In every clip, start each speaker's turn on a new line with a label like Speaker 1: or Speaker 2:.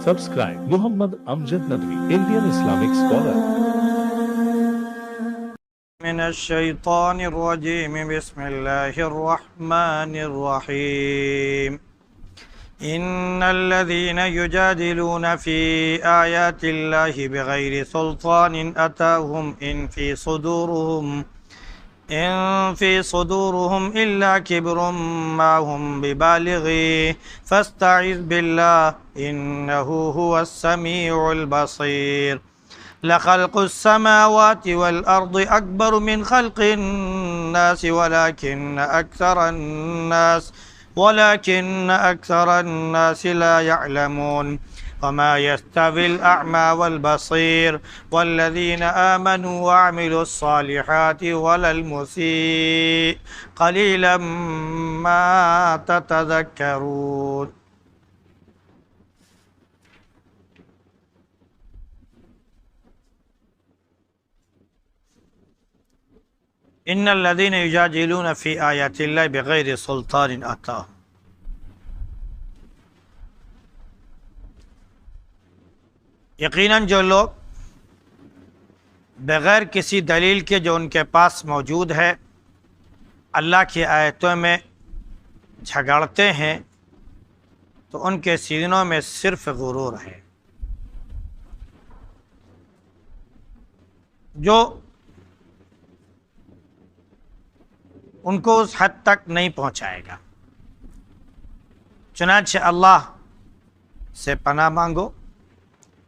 Speaker 1: Subscribe Muhammad Amjad Nadwi, Indian Islamic scholar.
Speaker 2: من الشيطان الرجيم بسم الله الرحمن الرحيم إن الذين يجادلون في آيات الله بغير سلطان أتاهم إن في صدورهم إلا كبر ما هم ببالغيه فاستعذ بالله إنه هو السميع البصير لخلق السماوات والأرض أكبر من خلق الناس ولكن أكثر الناس لا يعلمون وما يستوي الأعمى والبصير والذين آمنوا وعملوا الصالحات ولا المسيء قليلا ما تتذكرون. ان الذين يجادلون في آيات الله بغير سلطان أتاهم. یقیناً جو لوگ بغیر کسی دلیل کے جو ان کے پاس موجود ہے اللہ کی آیتوں میں جھگڑتے ہیں تو ان کے سینوں میں صرف غرور ہے جو ان کو اس حد تک نہیں پہنچائے گا. چنانچہ اللہ سے پناہ مانگو،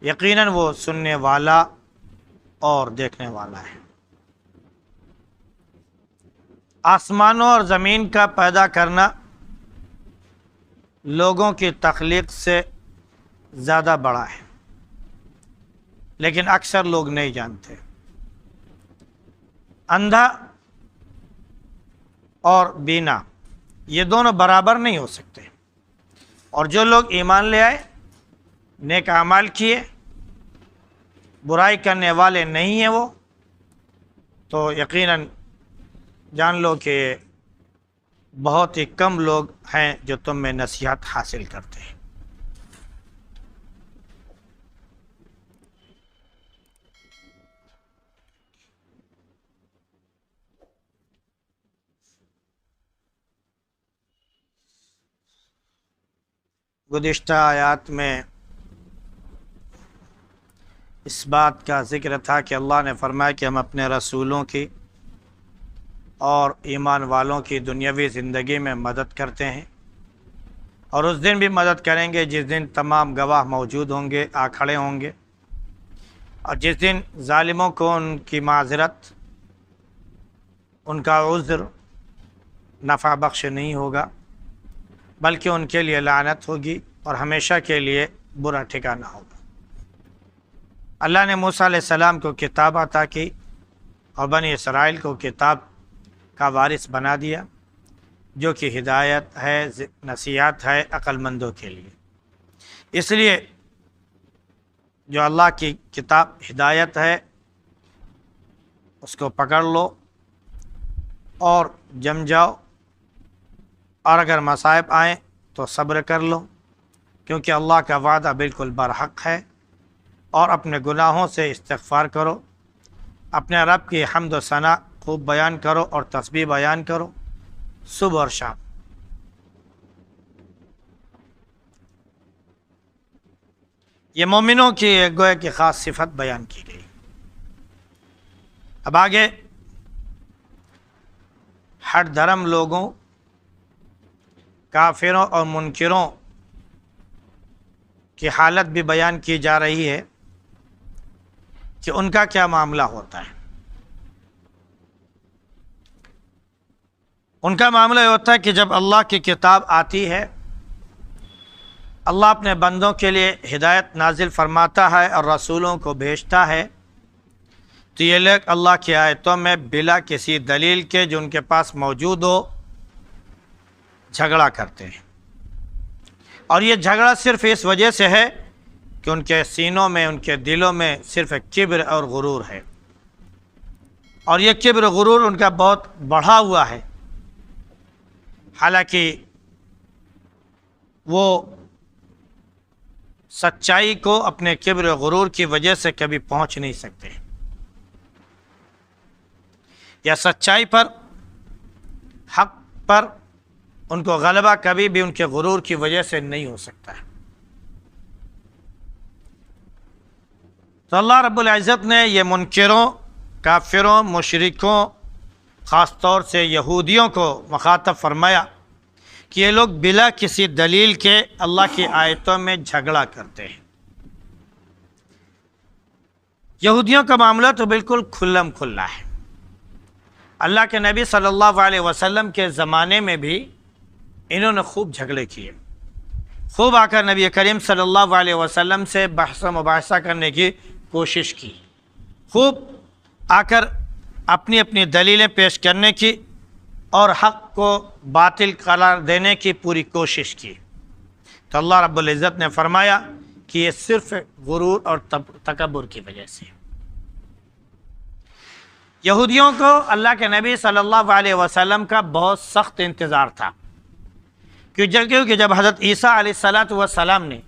Speaker 2: یقیناً وہ سننے والا اور دیکھنے والا ہے. آسمانوں اور زمین کا پیدا کرنا لوگوں کی تخلیق سے زیادہ بڑا ہے، لیکن اکثر لوگ نہیں جانتے. اندھا اور بینا یہ دونوں برابر نہیں ہو سکتے، اور جو لوگ ایمان لے آئے، نیک اعمال کیے، برائی کرنے والے نہیں ہیں وہ، تو یقیناً جان لو کہ بہت ہی کم لوگ ہیں جو تم میں نصیحت حاصل کرتے ہیں. گزشتہ آیات میں اس بات کا ذکر تھا کہ اللہ نے فرمایا کہ ہم اپنے رسولوں کی اور ایمان والوں کی دنیاوی زندگی میں مدد کرتے ہیں، اور اس دن بھی مدد کریں گے جس دن تمام گواہ موجود ہوں گے، آ کھڑے ہوں گے، اور جس دن ظالموں کو ان کی معذرت، ان کا عذر نفع بخش نہیں ہوگا، بلکہ ان کے لیے لعنت ہوگی اور ہمیشہ کے لیے برا ٹھکانہ ہوگا. اللہ نے موسیٰ علیہ السلام کو کتاب عطا کی اور بنی اسرائیل کو کتاب کا وارث بنا دیا، جو کہ ہدایت ہے، نصیحت ہے عقل مندوں کے لیے. اس لیے جو اللہ کی کتاب ہدایت ہے اس کو پکڑ لو اور جم جاؤ، اور اگر مصائب آئیں تو صبر کر لو، کیونکہ اللہ کا وعدہ بالکل برحق ہے. اور اپنے گناہوں سے استغفار کرو، اپنے رب کی حمد و ثنا خوب بیان کرو اور تسبیح بیان کرو صبح اور شام. یہ مومنوں کی ایک گویا کی خاص صفت بیان کی گئی. اب آگے ہر دھرم لوگوں، کافروں اور منکروں کی حالت بھی بیان کی جا رہی ہے کہ ان کا کیا معاملہ ہوتا ہے. ان کا معاملہ یہ ہوتا ہے کہ جب اللہ کی کتاب آتی ہے، اللہ اپنے بندوں کے لیے ہدایت نازل فرماتا ہے اور رسولوں کو بھیجتا ہے، تو یہ لوگ اللہ کی آیتوں میں بلا کسی دلیل کے جو ان کے پاس موجود ہو جھگڑا کرتے ہیں. اور یہ جھگڑا صرف اس وجہ سے ہے کہ ان کے سینوں میں، ان کے دلوں میں صرف کبر اور غرور ہے، اور یہ کبر و غرور ان کا بہت بڑھا ہوا ہے. حالانکہ وہ سچائی کو اپنے کبر و غرور کی وجہ سے کبھی پہنچ نہیں سکتے، یا سچائی پر، حق پر ان کو غلبہ کبھی بھی ان کے غرور کی وجہ سے نہیں ہو سکتا ہے۔ تو اللہ رب العزت نے یہ منکروں، کافروں، مشرکوں، خاص طور سے یہودیوں کو مخاطب فرمایا کہ یہ لوگ بلا کسی دلیل کے اللہ کی آیتوں میں جھگڑا کرتے ہیں۔ یہودیوں کا معاملہ تو بالکل کھلم کھلا ہے۔ اللہ کے نبی صلی اللہ علیہ وسلم کے زمانے میں بھی انہوں نے خوب جھگڑے کیے، خوب آ کر نبی کریم صلی اللہ علیہ وسلم سے بحث و مباحثہ کرنے کی کوشش کی، خوب آ کر اپنی اپنی دلیلیں پیش کرنے کی اور حق کو باطل قرار دینے کی پوری کوشش کی۔ تو اللہ رب العزت نے فرمایا کہ یہ صرف غرور اور تکبر کی وجہ سے۔ یہودیوں کو اللہ کے نبی صلی اللہ علیہ وسلم کا بہت سخت انتظار تھا، کیونکہ جب حضرت عیسیٰ علیہ السلام نے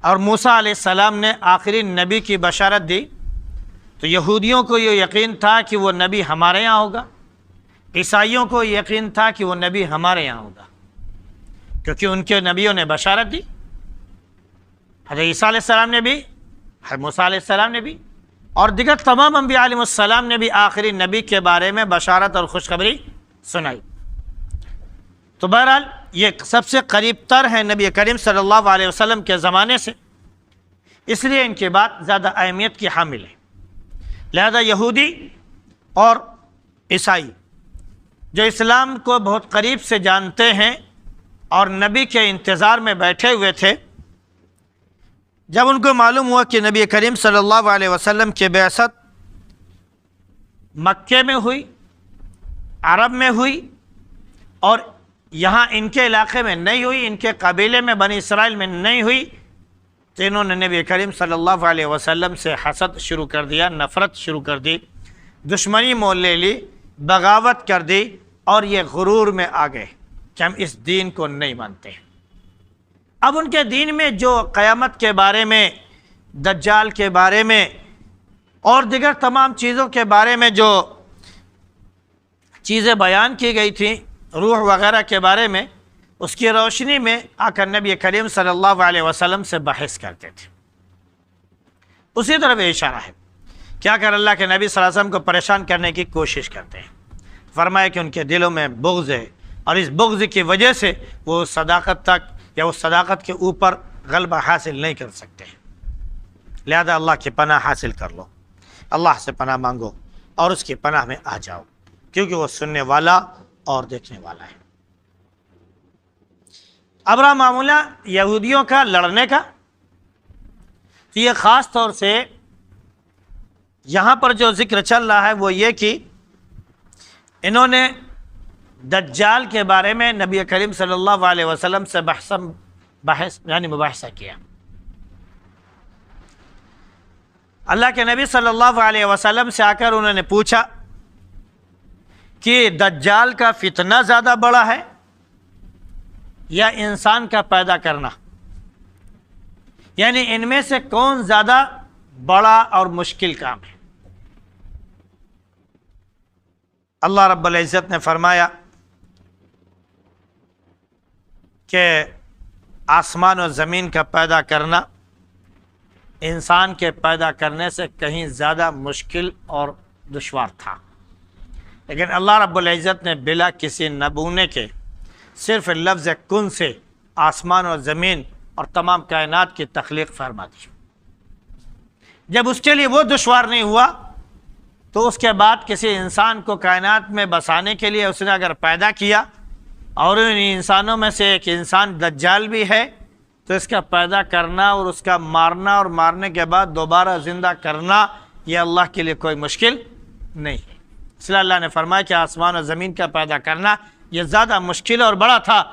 Speaker 2: اور موسیٰ علیہ السلام نے آخری نبی کی بشارت دی تو یہودیوں کو یہ یقین تھا کہ وہ نبی ہمارے یہاں ہوگا، عیسائیوں کو یقین تھا کہ وہ نبی ہمارے یہاں ہوگا، کیونکہ ان کے نبیوں نے بشارت دی، حضرت عیسیٰ علیہ السلام نے بھی، حضرت موسیٰ علیہ السلام نے بھی، اور دیگر تمام انبیاء علیہ السلام نے بھی آخری نبی کے بارے میں بشارت اور خوشخبری سنائی۔ تو بہرحال یہ سب سے قریب تر ہے نبی کریم صلی اللہ علیہ وسلم کے زمانے سے، اس لیے ان کی بات زیادہ اہمیت کی حامل ہے۔ لہذا یہودی اور عیسائی جو اسلام کو بہت قریب سے جانتے ہیں اور نبی کے انتظار میں بیٹھے ہوئے تھے، جب ان کو معلوم ہوا کہ نبی کریم صلی اللہ علیہ وسلم کی بعثت مکے میں ہوئی، عرب میں ہوئی، اور یہاں ان کے علاقے میں نہیں ہوئی، ان کے قبیلے میں بنی اسرائیل میں نہیں ہوئی، تو انہوں نے نبی کریم صلی اللہ علیہ وسلم سے حسد شروع کر دیا، نفرت شروع کر دی، دشمنی مول لے لی، بغاوت کر دی، اور یہ غرور میں آ گئے کہ ہم اس دین کو نہیں مانتے۔ اب ان کے دین میں جو قیامت کے بارے میں، دجال کے بارے میں اور دیگر تمام چیزوں کے بارے میں جو چیزیں بیان کی گئی تھیں، روح وغیرہ کے بارے میں، اس کی روشنی میں آ کر نبی کریم صلی اللہ علیہ وسلم سے بحث کرتے تھے۔ اسی طرح یہ اشارہ ہے، کیا کر اللہ کے نبی صلی اللہ علیہ وسلم کو پریشان کرنے کی کوشش کرتے ہیں۔ فرمایا کہ ان کے دلوں میں بغض ہے، اور اس بغض کی وجہ سے وہ صداقت تک یا اس صداقت کے اوپر غلبہ حاصل نہیں کر سکتے۔ لہذا اللہ کی پناہ حاصل کر لو، اللہ سے پناہ مانگو اور اس کی پناہ میں آ جاؤ، کیونکہ وہ سننے والا اور دیکھنے والا ہے۔ اب رہا معاملہ یہودیوں کا لڑنے کا، تو یہ خاص طور سے یہاں پر جو ذکر چل رہا ہے وہ یہ کہ انہوں نے دجال کے بارے میں نبی کریم صلی اللہ علیہ وسلم سے بحث یعنی مباحثہ کیا۔ اللہ کے نبی صلی اللہ علیہ وسلم سے آ کر انہوں نے پوچھا کہ دجال کا فتنہ زیادہ بڑا ہے یا انسان کا پیدا کرنا، یعنی ان میں سے کون زیادہ بڑا اور مشکل کام ہے؟ اللہ رب العزت نے فرمایا کہ آسمان و زمین کا پیدا کرنا انسان کے پیدا کرنے سے کہیں زیادہ مشکل اور دشوار تھا، لیکن اللہ رب العزت نے بلا کسی نبونے کے صرف لفظ کن سے آسمان و زمین اور تمام کائنات کی تخلیق فرما دی۔ جب اس کے لیے وہ دشوار نہیں ہوا تو اس کے بعد کسی انسان کو کائنات میں بسانے کے لیے اس نے اگر پیدا کیا، اور ان انسانوں میں سے ایک انسان دجال بھی ہے، تو اس کا پیدا کرنا اور اس کا مارنا اور مارنے کے بعد دوبارہ زندہ کرنا یہ اللہ کے لیے کوئی مشکل نہیں ہے۔ اس لیے اللہ نے فرمایا کہ آسمان و زمین کا پیدا کرنا یہ زیادہ مشکل اور بڑا تھا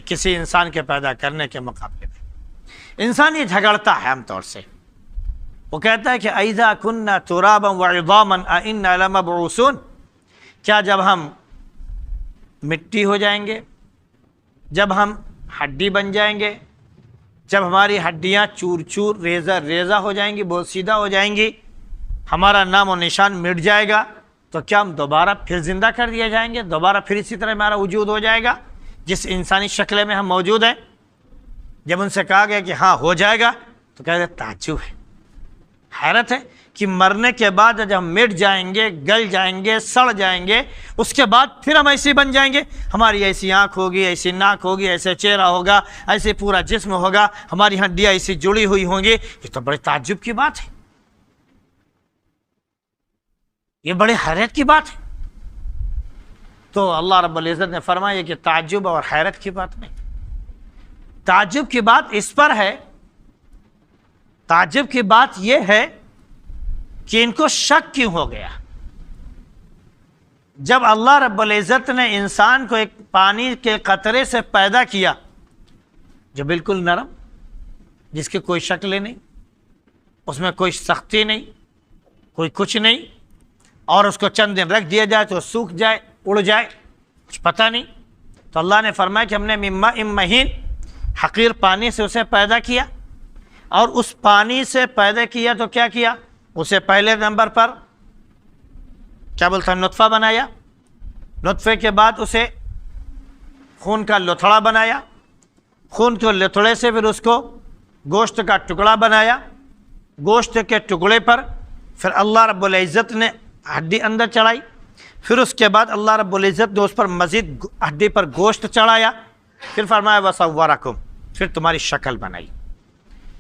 Speaker 2: کسی انسان کے پیدا کرنے کے مقابلے میں۔ انسان یہ جھگڑتا ہے عام طور سے، وہ کہتا ہے کہ اذا كنا ترابا وعظاما ائنا لمبعوثون، کیا جب ہم مٹی ہو جائیں گے، جب ہم ہڈی بن جائیں گے، جب ہماری ہڈیاں چور چور ریزہ ریزہ ہو جائیں گی، بوسیدہ ہو جائیں گی، ہمارا نام و نشان مٹ جائے گا، تو کیا ہم دوبارہ پھر زندہ کر دیے جائیں گے؟ دوبارہ پھر اسی طرح ہمارا وجود ہو جائے گا جس انسانی شکل میں ہم موجود ہیں؟ جب ان سے کہا گیا کہ ہاں ہو جائے گا تو کہتے تعجب ہے، حیرت ہے کہ مرنے کے بعد جب ہم مٹ جائیں گے، گل جائیں گے، سڑ جائیں گے، اس کے بعد پھر ہم ایسے بن جائیں گے، ہماری ایسی آنکھ ہوگی، ایسی ناک ہوگی، ایسے چہرہ ہوگا، ایسے پورا جسم ہوگا، ہماری ہڈیاں ایسی جڑی ہوئی ہوں گی۔ یہ تو بڑے تعجب کی بات ہے، یہ بڑے حیرت کی بات ہے۔ تو اللہ رب العزت نے فرمایا کہ تعجب اور حیرت کی بات نہیں، تعجب کی بات اس پر ہے، تعجب کی بات یہ ہے کہ ان کو شک کیوں ہو گیا؟ جب اللہ رب العزت نے انسان کو ایک پانی کے قطرے سے پیدا کیا جو بالکل نرم، جس کی کوئی شکل نہیں، اس میں کوئی سختی نہیں، کوئی کچھ نہیں، اور اس کو چند دن رکھ دیا جائے تو سوکھ جائے، اڑ جائے، کچھ پتہ نہیں، تو اللہ نے فرمایا کہ ہم نے مما مہین حقیر پانی سے اسے پیدا کیا، اور اس پانی سے پیدا کیا تو کیا کیا؟ اسے پہلے نمبر پر کیا بولتا ہے نطفہ بنایا، نطفے کے بعد اسے خون کا لتھڑا بنایا، خون کے لتھڑے سے پھر اس کو گوشت کا ٹکڑا بنایا، گوشت کے ٹکڑے پر پھر اللہ رب العزت نے ہڈی اندر چڑھائی، پھر اس کے بعد اللہ رب العزت نے اس پر مزید ہڈی پر گوشت چڑھایا، پھر فرمایا وَصَوَّرَكُمْ، پھر تمہاری شکل بنائی،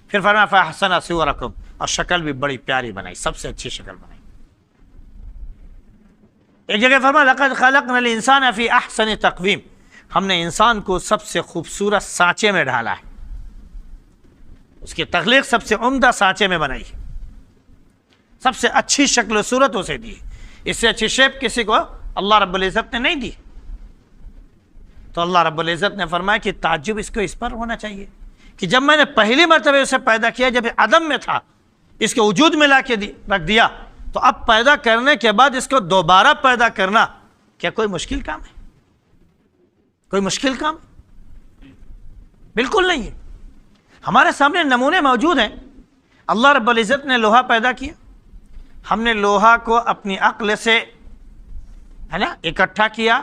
Speaker 2: پھر فرمایا فَأَحْسَنَ صُوَرَكُمْ، اور شکل بھی بڑی پیاری بنائی، سب سے اچھی شکل بنائی۔ ایک جگہ فرمایا لَقَدْ خَلَقْنَا الْإِنسَانَ فِي أَحْسَنِ تَقْوِيمٍ، ہم نے انسان کو سب سے خوبصورت سانچے میں ڈھالا ہے، اس کی تخلیق سب سے عمدہ سانچے میں بنائی ہے، سب سے اچھی شکل و صورت اسے دی، اس سے اچھی شیپ کسی کو اللہ رب العزت نے نہیں دی۔ تو اللہ رب العزت نے فرمایا کہ تعجب اس کو اس پر ہونا چاہیے کہ جب میں نے پہلی مرتبہ اسے پیدا کیا، جب عدم میں تھا، اس کے وجود میں لا کے رکھ دیا، تو اب پیدا کرنے کے بعد اس کو دوبارہ پیدا کرنا کیا کوئی مشکل کام ہے؟ کوئی مشکل کام؟ بالکل نہیں ہے، ہمارے سامنے نمونے موجود ہیں۔ اللہ رب العزت نے لوہا پیدا کیا، ہم نے لوہا کو اپنی عقل سے ہے نا اکٹھا کیا،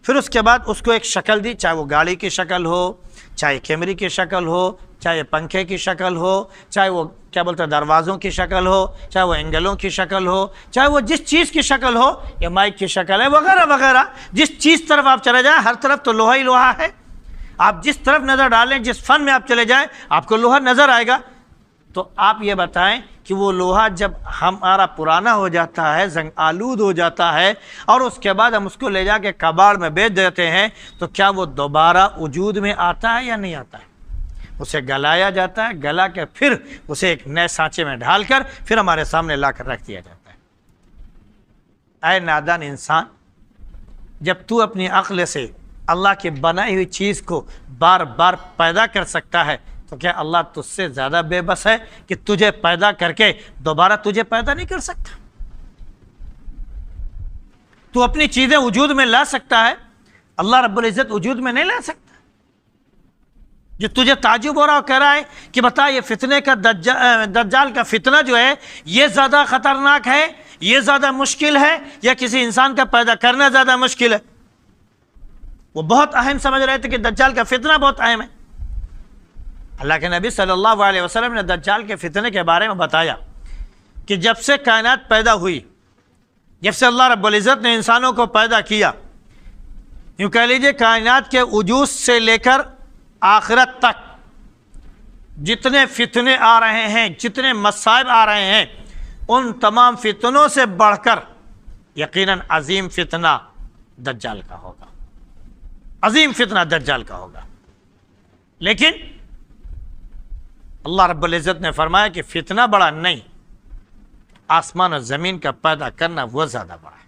Speaker 2: پھر اس کے بعد اس کو ایک شکل دی، چاہے وہ گاڑی کی شکل ہو، چاہے کیمرے کی شکل ہو، چاہے پنکھے کی شکل ہو، چاہے وہ کیا بولتے ہیں دروازوں کی شکل ہو، چاہے وہ اینگلوں کی شکل ہو، چاہے وہ جس چیز کی شکل ہو، یا مائک کی شکل ہے وغیرہ وغیرہ، جس چیز طرف آپ چلے جائیں ہر طرف تو لوہا ہی لوہا ہے، آپ جس طرف نظر ڈالیں، جس فن میں آپ چلے جائیں آپ کو لوہا نظر آئے گا۔ تو آپ یہ بتائیں کہ وہ لوہا جب ہمارا پرانا ہو جاتا ہے، زنگ آلود ہو جاتا ہے، اور اس کے بعد ہم اس کو لے جا کے کباڑ میں بیچ دیتے ہیں، تو کیا وہ دوبارہ وجود میں آتا ہے یا نہیں آتا ہے؟ اسے گلایا جاتا ہے، گلا کے پھر اسے ایک نئے سانچے میں ڈھال کر پھر ہمارے سامنے لا کر رکھ دیا جاتا ہے۔ اے نادان انسان، جب تو اپنی عقل سے اللہ کی بنائی ہوئی چیز کو بار بار پیدا کر سکتا ہے، تو کیا اللہ تجھ سے زیادہ بے بس ہے کہ تجھے پیدا کر کے دوبارہ تجھے پیدا نہیں کر سکتا؟ تو اپنی چیزیں وجود میں لا سکتا ہے، اللہ رب العزت وجود میں نہیں لا سکتا۔ جو تجھے تعجب ہو رہا ہے، کہہ رہا ہے کہ بتا یہ فتنے کا دجال کا فتنہ جو ہے یہ زیادہ خطرناک ہے، یہ زیادہ مشکل ہے، یا کسی انسان کا پیدا کرنا زیادہ مشکل ہے؟ وہ بہت اہم سمجھ رہے تھے کہ دجال کا فتنہ بہت اہم ہے۔ اللہ کے نبی صلی اللہ علیہ وسلم نے دجال کے فتنے کے بارے میں بتایا کہ جب سے کائنات پیدا ہوئی، جب سے اللہ رب العزت نے انسانوں کو پیدا کیا، یوں کہہ لیجئے کائنات کے وجود سے لے کر آخرت تک جتنے فتنے آ رہے ہیں، جتنے مصائب آ رہے ہیں، ان تمام فتنوں سے بڑھ کر یقیناً عظیم فتنہ دجال کا ہوگا، عظیم فتنہ دجال کا ہوگا۔ لیکن اللہ رب العزت نے فرمایا کہ فتنہ بڑا نہیں، آسمان اور زمین کا پیدا کرنا وہ زیادہ بڑا ہے۔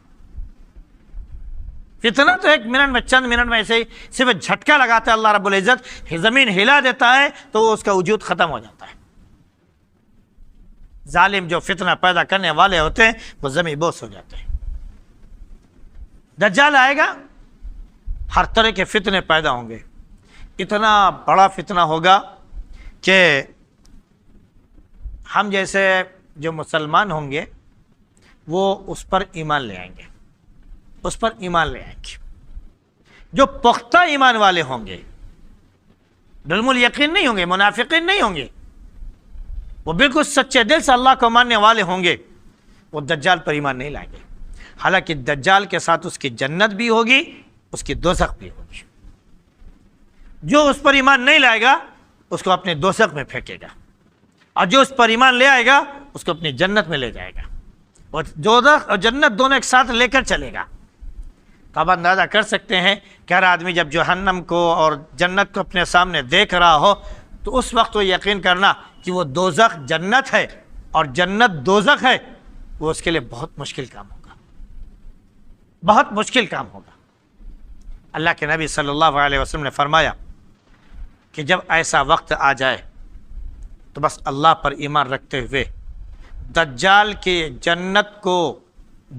Speaker 2: فتنہ تو ایک منٹ میں، چند منٹ میں ایسے ہی صرف جھٹکا لگاتا ہے اللہ رب العزت، زمین ہلا دیتا ہے تو اس کا وجود ختم ہو جاتا ہے۔ ظالم جو فتنہ پیدا کرنے والے ہوتے ہیں وہ زمین بوس ہو جاتے ہیں۔ دجال آئے گا، ہر طرح کے فتنے پیدا ہوں گے، اتنا بڑا فتنہ ہوگا کہ ہم جیسے جو مسلمان ہوں گے وہ اس پر ایمان لے آئیں گے، اس پر ایمان لے آئیں گے۔ جو پختہ ایمان والے ہوں گے، ظلم الیقین نہیں ہوں گے، منافقین نہیں ہوں گے، وہ بالکل سچے دل سے اللہ کو ماننے والے ہوں گے، وہ دجال پر ایمان نہیں لائیں گے۔ حالانکہ دجال کے ساتھ اس کی جنت بھی ہوگی، اس کی دوزخ بھی ہوگی۔ جو اس پر ایمان نہیں لائے گا اس کو اپنے دوزخ میں پھینکے گا، اور جو اس پر ایمان لے آئے گا اس کو اپنی جنت میں لے جائے گا، اور دوزخ اور جنت دونوں ایک ساتھ لے کر چلے گا۔ تو آپ اندازہ کر سکتے ہیں کہ ہر آدمی جب جہنم کو اور جنت کو اپنے سامنے دیکھ رہا ہو تو اس وقت وہ یقین کرنا کہ وہ دوزخ جنت ہے اور جنت دوزخ ہے، وہ اس کے لیے بہت مشکل کام ہوگا، بہت مشکل کام ہوگا۔ اللہ کے نبی صلی اللہ علیہ وسلم نے فرمایا کہ جب ایسا وقت آ جائے تو بس اللہ پر ایمان رکھتے ہوئے دجال کی جنت کو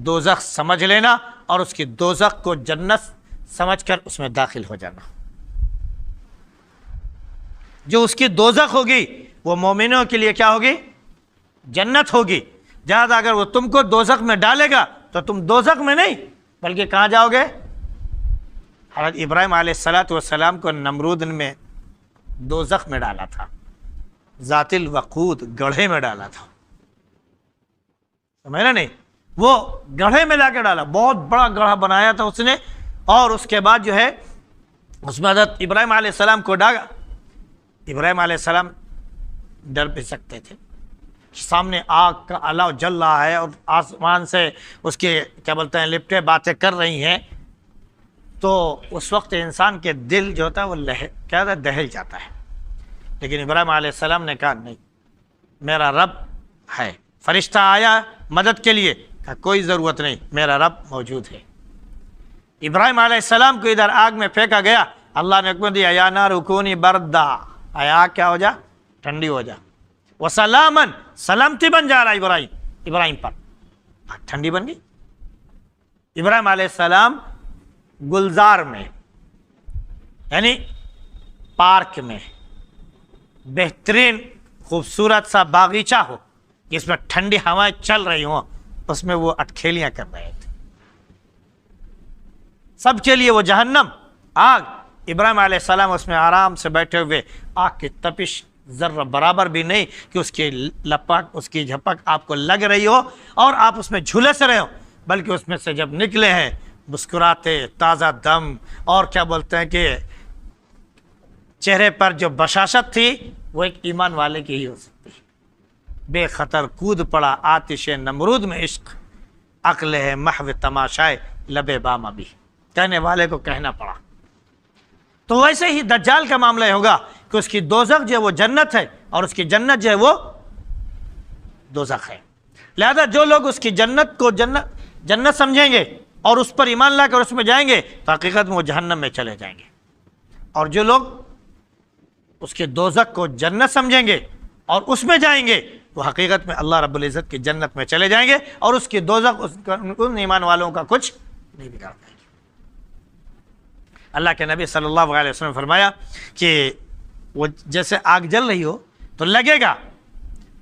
Speaker 2: دوزخ سمجھ لینا اور اس کی دوزخ کو جنت سمجھ کر اس میں داخل ہو جانا۔ جو اس کی دوزخ ہوگی وہ مومنوں کے لیے کیا ہوگی؟ جنت ہوگی۔ جہاں اگر وہ تم کو دوزخ میں ڈالے گا تو تم دوزخ میں نہیں بلکہ کہاں جاؤ گے؟ حضرت ابراہیم علیہ السلام کو نمرود میں دوزخ میں ڈالا تھا، ذات الوقود گڑھے میں ڈالا تھا، سمجھنا نہیں؟ وہ گڑھے میں لا کے ڈالا، بہت بڑا گڑھا بنایا تھا اس نے، اور اس کے بعد جو ہے اس میں حضرت ابراہیم علیہ السلام کو ڈالا۔ ابراہیم علیہ السلام ڈر بھی سکتے تھے، سامنے آگ کا الاؤ جل رہا ہے اور آسمان سے اس کے کیا بولتے ہیں لپٹیں باتیں کر رہی ہیں، تو اس وقت انسان کے دل جو ہوتا ہے وہ کیا ہوتا ہے؟ دہل جاتا ہے۔ لیکن ابراہیم علیہ السلام نے کہا نہیں، میرا رب ہے۔ فرشتہ آیا مدد کے لیے، کہا کوئی ضرورت نہیں، میرا رب موجود ہے۔ ابراہیم علیہ السلام کو ادھر آگ میں پھینکا گیا، اللہ نے حکم دیا یا نار کونی بردا، آگ کیا ہو جا؟ ٹھنڈی ہو جا۔ وسلامن، سلامتی بن جا رہا ابراہیم پر، ٹھنڈی بن گئی۔ ابراہیم علیہ السلام گلزار میں یعنی پارک میں بہترین خوبصورت سا باغیچہ ہو جس میں ٹھنڈی ہوائیں چل رہی ہوں، اس میں وہ اٹکھیلیاں کر رہے تھے۔ سب کے لیے وہ جہنم، آگ، ابراہیم علیہ السلام اس میں آرام سے بیٹھے ہوئے، آگ کی تپش ذرہ برابر بھی نہیں کہ اس کی لپک، اس کی جھپک آپ کو لگ رہی ہو اور آپ اس میں جھلس رہے ہو، بلکہ اس میں سے جب نکلے ہیں مسکراتے، تازہ دم، اور کیا بولتے ہیں کہ چہرے پر جو بشاشت تھی وہ ایک ایمان والے کی ہی ہو سکتی ہے۔ بے خطر کود پڑا آتش نمرود میں عشق، عقل ہے محو تماشائے لب بام ابھی، کہنے والے کو کہنا پڑا۔ تو ویسے ہی دجال کا معاملہ ہوگا کہ اس کی دوزخ جو ہے وہ جنت ہے اور اس کی جنت جو ہے وہ دوزخ ہے۔ لہذا جو لوگ اس کی جنت کو جنت سمجھیں گے اور اس پر ایمان لا کر اس میں جائیں گے تو حقیقت میں وہ جہنم میں چلے جائیں گے، اور جو لوگ اس کے دوزخ کو جنت سمجھیں گے اور اس میں جائیں گے وہ حقیقت میں اللہ رب العزت کی جنت میں چلے جائیں گے، اور اس کی دوزخ ان ایمان والوں کا کچھ نہیں بگاڑ پائے گی۔ اللہ کے نبی صلی اللہ علیہ وسلم نے فرمایا کہ وہ جیسے آگ جل رہی ہو تو لگے گا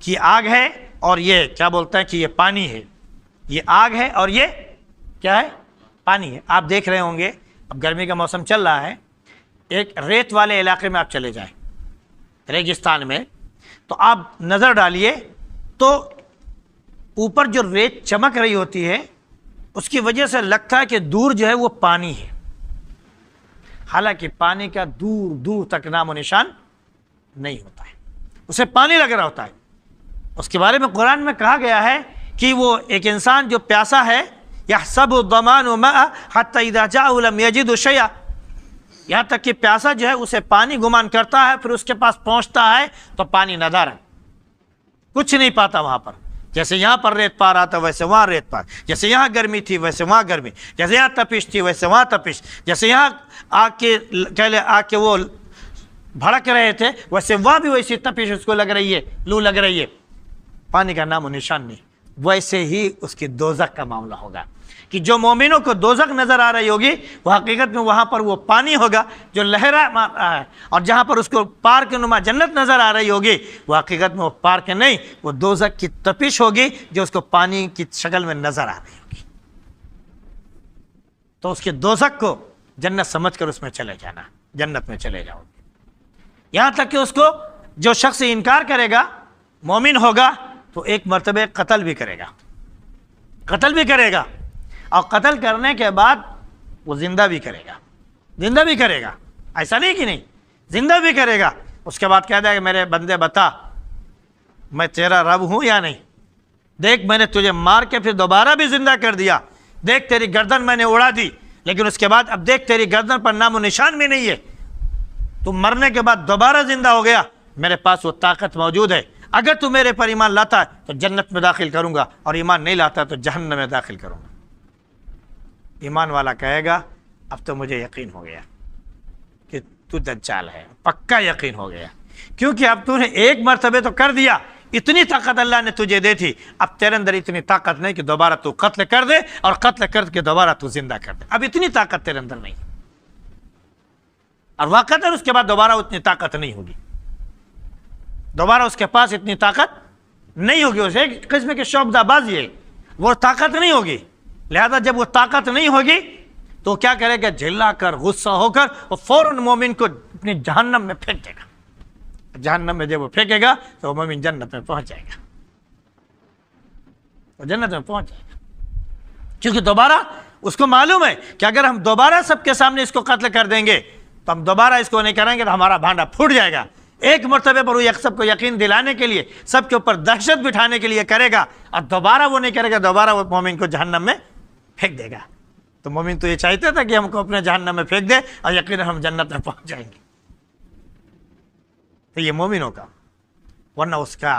Speaker 2: کہ آگ ہے اور یہ کیا بولتا ہے کہ یہ پانی ہے، یہ آگ ہے اور یہ کیا ہے؟ پانی ہے۔ آپ دیکھ رہے ہوں گے اب گرمی کا موسم چل رہا ہے، ایک ریت والے علاقے میں آپ چلے جائیں، ریگستان میں، تو آپ نظر ڈالیے تو اوپر جو ریت چمک رہی ہوتی ہے اس کی وجہ سے لگتا ہے کہ دور جو ہے وہ پانی ہے، حالانکہ پانی کا دور دور تک نام و نشان نہیں ہوتا ہے، اسے پانی لگ رہا ہوتا ہے۔ اس کے بارے میں قرآن میں کہا گیا ہے کہ وہ ایک انسان جو پیاسا ہے، یحسب الظمآن ماء حتی اذا جاءه لم یجد شیئا، یہاں تک کہ پیاسا جو ہے اسے پانی گمان کرتا ہے، پھر اس کے پاس پہنچتا ہے تو پانی ندار ہے، کچھ نہیں پاتا وہاں پر۔ جیسے یہاں پر ریت پا رہا تھا ویسے وہاں ریت پا، جیسے یہاں گرمی تھی ویسے وہاں گرمی، جیسے یہاں تپش تھی ویسے وہاں تپش، جیسے یہاں آ کے وہ بھڑک رہے تھے ویسے وہاں بھی ویسی تپش اس کو لگ رہی ہے، لو لگ رہی ہے، پانی کا نام و نشان نہیں۔ ویسے ہی اس کی دوزخ کا معاملہ ہوگا کہ جو مومنوں کو دوزخ نظر آ رہی ہوگی وہ حقیقت میں وہاں پر وہ پانی ہوگا جو لہرا مار رہا ہے، اور جہاں پر اس کو پارک نما جنت نظر آ رہی ہوگی وہ حقیقت میں وہ پارک نہیں، وہ دوزخ کی تپش ہوگی جو اس کو پانی کی شکل میں نظر آ رہی ہوگی۔ تو اس کے دوزخ کو جنت سمجھ کر اس میں چلے جانا، جنت میں چلے جاؤ گے۔ یہاں تک کہ اس کو جو شخص انکار کرے گا، مومن ہوگا تو ایک مرتبہ قتل بھی کرے گا، قتل بھی کرے گا، اور قتل کرنے کے بعد وہ زندہ بھی کرے گا، زندہ بھی کرے گا، ایسا نہیں کہ نہیں، زندہ بھی کرے گا۔ اس کے بعد کہہ دے کہ میرے بندے بتا میں تیرا رب ہوں یا نہیں، دیکھ میں نے تجھے مار کے پھر دوبارہ بھی زندہ کر دیا، دیکھ تیری گردن میں نے اڑا دی، لیکن اس کے بعد اب دیکھ تیری گردن پر نام و نشان بھی نہیں ہے، تو مرنے کے بعد دوبارہ زندہ ہو گیا، میرے پاس وہ طاقت موجود ہے، اگر تو میرے پر ایمان لاتا ہے تو جنت میں داخل کروں گا، اور ایمان نہیں لاتا تو جہنم میں داخل کروں گا۔ ایمان والا کہے گا اب تو مجھے یقین ہو گیا کہ تو دجال ہے، پکا یقین ہو گیا، کیونکہ اب تو نے ایک مرتبہ تو کر دیا، اتنی طاقت اللہ نے تجھے دی تھی، اب تیرے اندر اتنی طاقت نہیں کہ دوبارہ تو قتل کر دے اور قتل کر کے دوبارہ تو زندہ کر دے، اب اتنی طاقت تیرے اندر نہیں، اور واقعتاً اس کے بعد دوبارہ اتنی طاقت نہیں ہوگی، دوبارہ اس کے پاس اتنی طاقت نہیں ہوگی، اسے ایک قسم کے شعبدہ بازی ہے، وہ طاقت نہیں ہوگی، لہذا جب وہ طاقت نہیں ہوگی تو کیا کرے گا، جھلا کر غصہ ہو کر وہ فوراً مومن کو اپنی جہنم میں پھینک دے گا، جہنم میں جب وہ پھینکے گا تو وہ مومن جنت میں پہنچ جائے گا، وہ جنت میں پہنچ جائے گا، کیونکہ دوبارہ اس کو معلوم ہے کہ اگر ہم دوبارہ سب کے سامنے اس کو قتل کر دیں گے تو ہم دوبارہ اس کو نہیں کریں گے تو ہمارا بھانڈا پھوٹ جائے گا۔ ایک مرتبہ پر وہ سب کو یقین دلانے کے لیے، سب کے اوپر دہشت بٹھانے کے لیے کرے گا، اور دوبارہ وہ نہیں کرے گا، دوبارہ وہ مومن کو جہنم میں پھینک دے گا۔ تو مومن تو یہ چاہتا تھا کہ ہم کو اپنے جہنم میں پھینک دے اور یقیناً ہم جنت میں پہنچ جائیں گے، تو یہ مومنوں کا، ورنہ اس کا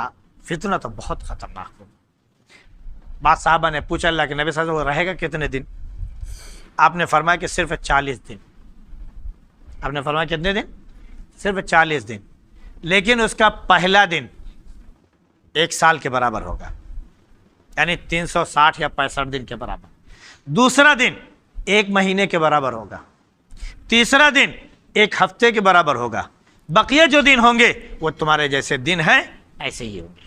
Speaker 2: فتنہ تو بہت خطرناک ہو۔ بعض صحابہ نے پوچھا اللہ کے نبی صلی اللہ علیہ وسلم رہے گا کتنے دن؟ آپ نے فرمایا کہ صرف 40 دن۔ آپ نے فرمایا کتنے دن؟ صرف 40 دن، لیکن اس کا پہلا دن 1 سال کے برابر ہوگا، یعنی 360 یا 65 دن کے برابر، دوسرا دن 1 مہینے کے برابر ہوگا، تیسرا دن 1 ہفتے کے برابر ہوگا، بقیہ جو دن ہوں گے وہ تمہارے جیسے دن ہیں ایسے ہی ہوں گے۔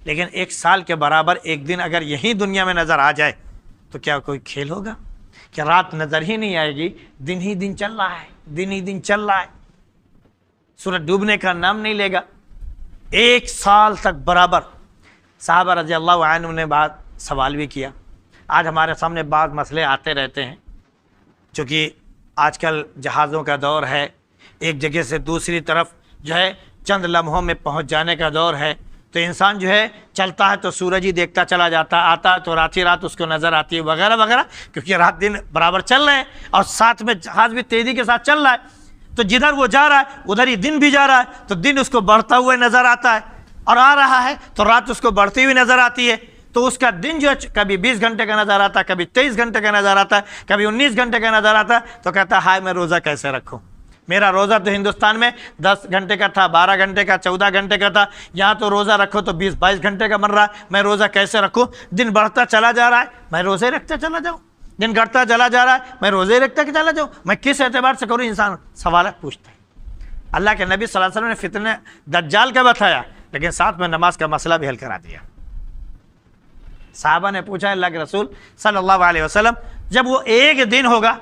Speaker 2: لیکن 1 سال کے برابر ایک دن اگر یہی دنیا میں نظر آ جائے تو کیا کوئی کھیل ہوگا؟ کہ رات نظر ہی نہیں آئے گی، دن ہی دن چل رہا ہے، دن ہی دن چل رہا ہے، سورج ڈوبنے کا نام نہیں لے گا۔ 1 سال تک برابر۔ صحابہ رضی اللہ عنہ نے بات سوال بھی کیا، آج ہمارے سامنے بعض مسئلے آتے رہتے ہیں، چونکہ آج کل جہازوں کا دور ہے، ایک جگہ سے دوسری طرف جو ہے چند لمحوں میں پہنچ جانے کا دور ہے، تو انسان جو ہے چلتا ہے تو سورج ہی دیکھتا چلا جاتا، آتا ہے تو رات ہی رات اس کو نظر آتی ہے وغیرہ وغیرہ، کیونکہ رات دن برابر چل رہے ہیں اور ساتھ میں جہاز بھی تیزی کے ساتھ چل رہا ہے، تو جدھر وہ جا رہا ہے ادھر ہی دن بھی جا رہا ہے، تو دن اس کو بڑھتا ہوا نظر آتا ہے، اور آ رہا ہے تو رات اس کو بڑھتی ہوئی نظر آتی ہے، تو اس کا دن جو ہے کبھی 20 گھنٹے کا نظر آتا ہے، کبھی 23 گھنٹے کا نظر آتا ہے، کبھی 19 گھنٹے کا نظر آتا ہے، تو کہتا ہے ہائے میں روزہ کیسے رکھوں، میرا روزہ تو ہندوستان میں 10 گھنٹے کا تھا، 12 گھنٹے کا، 14 گھنٹے کا تھا، یہاں تو روزہ رکھو تو 20-22 گھنٹے کا بن رہا ہے، میں روزہ کیسے رکھوں، دن بڑھتا چلا جا رہا ہے، میں روزے رکھتا چلا جاؤں، دن گھٹتا چلا جا رہا ہے، میں روزے رکھتا چلا جاؤں، میں کس اعتبار سے کروں؟ انسان سوالات پوچھتا ہے۔ اللہ کے نبی صلی اللہ علیہ وسلم نے فتنہ دجال کا بتایا، لیکن ساتھ میں نماز کا مسئلہ بھی حل کرا دیا۔ صحابہ نے پوچھا اللہ کے رسول صلی اللہ علیہ وسلم، جب وہ ایک دن ہوگا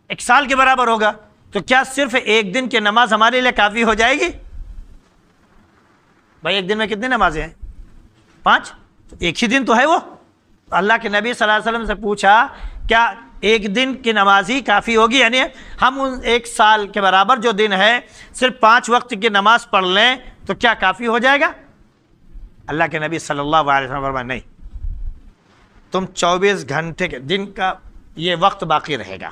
Speaker 2: 1 سال کے برابر ہوگا تو کیا صرف ایک دن کی نماز ہمارے لیے کافی ہو جائے گی؟ بھائی ایک دن میں کتنی نمازیں ہیں؟ 5، تو ایک ہی دن تو ہے وہ۔ اللہ کے نبی صلی اللہ علیہ وسلم سے پوچھا کیا ایک دن کی نماز ہی کافی ہوگی؟ یعنی ہم ان 1 سال کے برابر جو دن ہے صرف 5 وقت کی نماز پڑھ لیں تو کیا کافی ہو جائے گا؟ اللہ کے نبی صلی اللہ علیہ وسلم فرمایا نہیں، تم 24 گھنٹے کے دن کا یہ وقت باقی رہے گا،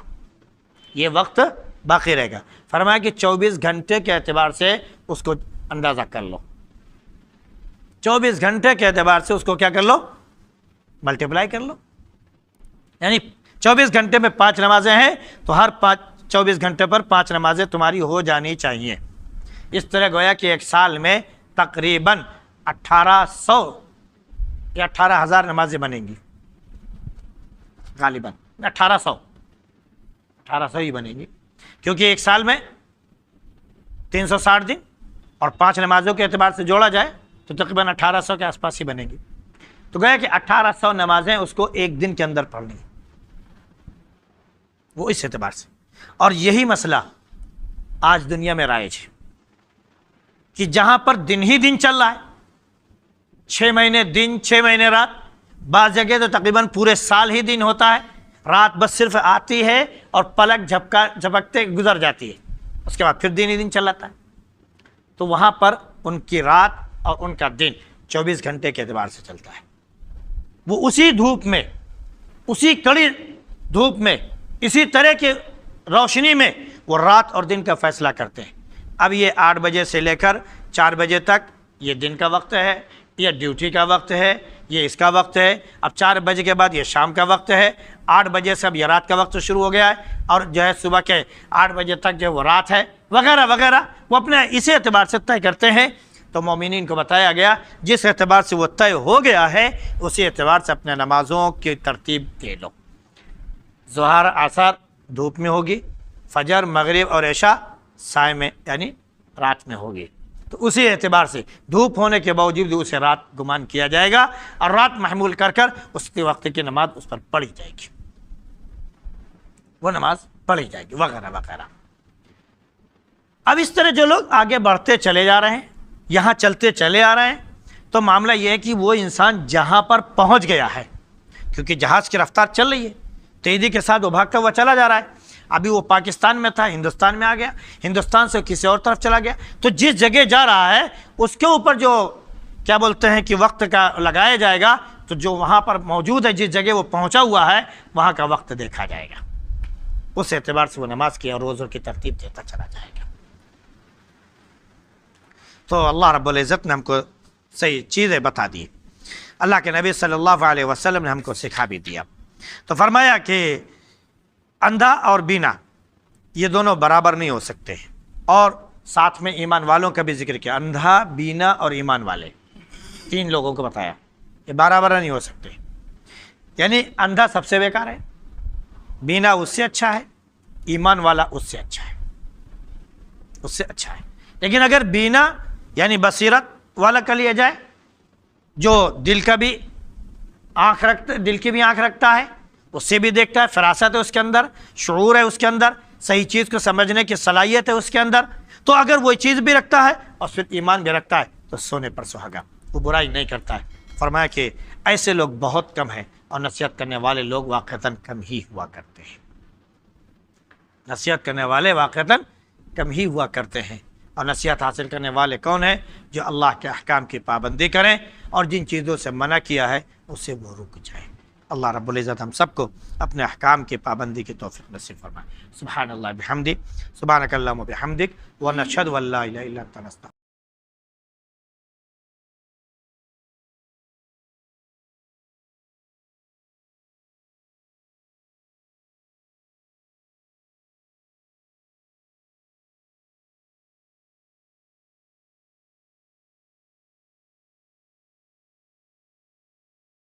Speaker 2: یہ وقت باقی رہے گا۔ فرمایا کہ 24 گھنٹے کے اعتبار سے اس کو اندازہ کر لو، 24 گھنٹے کے اعتبار سے اس کو کیا کر لو؟ ملٹیپلائی کر لو، یعنی 24 گھنٹے میں 5 نمازیں ہیں تو ہر 24 گھنٹے پر 5 نمازیں تمہاری ہو جانی چاہیے۔ اس طرح گویا کہ 1 سال میں تقریباً 1800 یا 18,000 نمازیں بنیں گی، غالباً 1800 ہی بنیں گی، کیونکہ ایک سال میں 360 دن اور 5 نمازوں کے اعتبار سے جوڑا جائے تو تقریباً 1800 کے آس پاس ہی بنے گی. تو گویا کہ 1800 نمازیں اس کو ایک دن کے اندر پڑھنی ہیں، وہ اس اعتبار سے. اور یہی مسئلہ آج دنیا میں رائج ہے کہ جہاں پر دن ہی دن چل رہا ہے، 6 مہینے دن 6 مہینے رات، بعض جگہ تو تقریباً پورے سال ہی دن ہوتا ہے، رات بس صرف آتی ہے اور پلک جھپکتے گزر جاتی ہے، اس کے بعد پھر دن ہی دن چل رہتا ہے. تو وہاں پر ان کی رات اور ان کا دن 24 گھنٹے کے اعتبار سے چلتا ہے. وہ اسی دھوپ میں، اسی کڑی دھوپ میں، اسی طرح کی روشنی میں وہ رات اور دن کا فیصلہ کرتے ہیں. اب یہ 8 بجے سے لے کر 4 بجے تک یہ دن کا وقت ہے، یہ ڈیوٹی کا وقت ہے، یہ اس کا وقت ہے. اب 4 بجے کے بعد یہ شام کا وقت ہے، 8 بجے سے اب یہ رات کا وقت شروع ہو گیا ہے، اور جو ہے صبح کے 8 بجے تک جو وہ رات ہے وغیرہ وغیرہ، وہ اپنے اسی اعتبار سے طے کرتے ہیں. تو مومنین کو بتایا گیا جس اعتبار سے وہ طے ہو گیا ہے اسی اعتبار سے اپنے نمازوں کی ترتیب دے لو. ظہر عصر دھوپ میں ہوگی، فجر مغرب اور عشاء سائے میں یعنی رات میں ہوگی. تو اسی اعتبار سے دھوپ ہونے کے باوجود اسے رات گمان کیا جائے گا اور رات محمول کر کر اس کے وقت کی نماز اس پر پڑھی جائے گی، وہ نماز پڑھی جائے گی وغیرہ وغیرہ. اب اس طرح جو لوگ آگے بڑھتے چلے جا رہے ہیں، یہاں چلتے چلے آ رہے ہیں، تو معاملہ یہ ہے کہ وہ انسان جہاں پر پہنچ گیا ہے، کیونکہ جہاز کی رفتار چل رہی ہے، تیزی کے ساتھ وہ بھاگتا ہوا چلا جا رہا ہے. ابھی وہ پاکستان میں تھا، ہندوستان میں آ گیا، ہندوستان سے کسی اور طرف چلا گیا، تو جس جگہ جا رہا ہے اس کے اوپر جو کیا بولتے ہیں کہ وقت کا لگایا جائے گا، تو جو وہاں پر موجود ہے جس جگہ وہ پہنچا ہوا ہے وہاں کا وقت دیکھا جائے گا، اس اعتبار سے وہ نماز کی اور روزوں کی ترتیب دیتا چلا جائے گا. تو اللہ رب العزت نے ہم کو صحیح چیزیں بتا دی، اللہ کے نبی صلی اللہ علیہ وسلم نے ہم کو سکھا بھی دیا. تو فرمایا کہ اندھا اور بینا یہ دونوں برابر نہیں ہو سکتے، اور ساتھ میں ایمان والوں کا بھی ذکر کیا. اندھا، بینا اور ایمان والے 3 لوگوں کو بتایا، یہ برابر نہیں ہو سکتے. یعنی اندھا سب سے بیکار ہے، بینا اس سے اچھا ہے، ایمان والا اس سے اچھا ہے، اس سے اچھا ہے. لیکن اگر بینا یعنی بصیرت والا کا لیا جائے، جو دل کی بھی آنکھ رکھتا ہے، اس سے بھی دیکھتا ہے، فراست ہے اس کے اندر، شعور ہے اس کے اندر، صحیح چیز کو سمجھنے کی صلاحیت ہے اس کے اندر، تو اگر وہ چیز بھی رکھتا ہے اور پھر ایمان بھی رکھتا ہے تو سونے پر سہاگا، وہ برائی نہیں کرتا ہے. فرمایا کہ ایسے لوگ بہت کم ہیں اور نصیحت کرنے والے لوگ واقعتاً کم ہی ہوا کرتے ہیں. نصیحت کرنے والے واقعتاً کم ہی ہوا کرتے ہیں. اور نصیحت حاصل کرنے والے کون ہیں؟ جو اللہ کے احکام کی پابندی کریں اور جن چیزوں سے منع کیا ہے اس سے وہ رک جائیں. اللہ رب العزت ہم سب کو اپنے احکام کی پابندی کی توفیق نصیب فرمائے. سبحان اللہ بحمدہ، سبحانک اللہم و بحمدک، ونشہد ان لا الہ الا انت نستغفرک.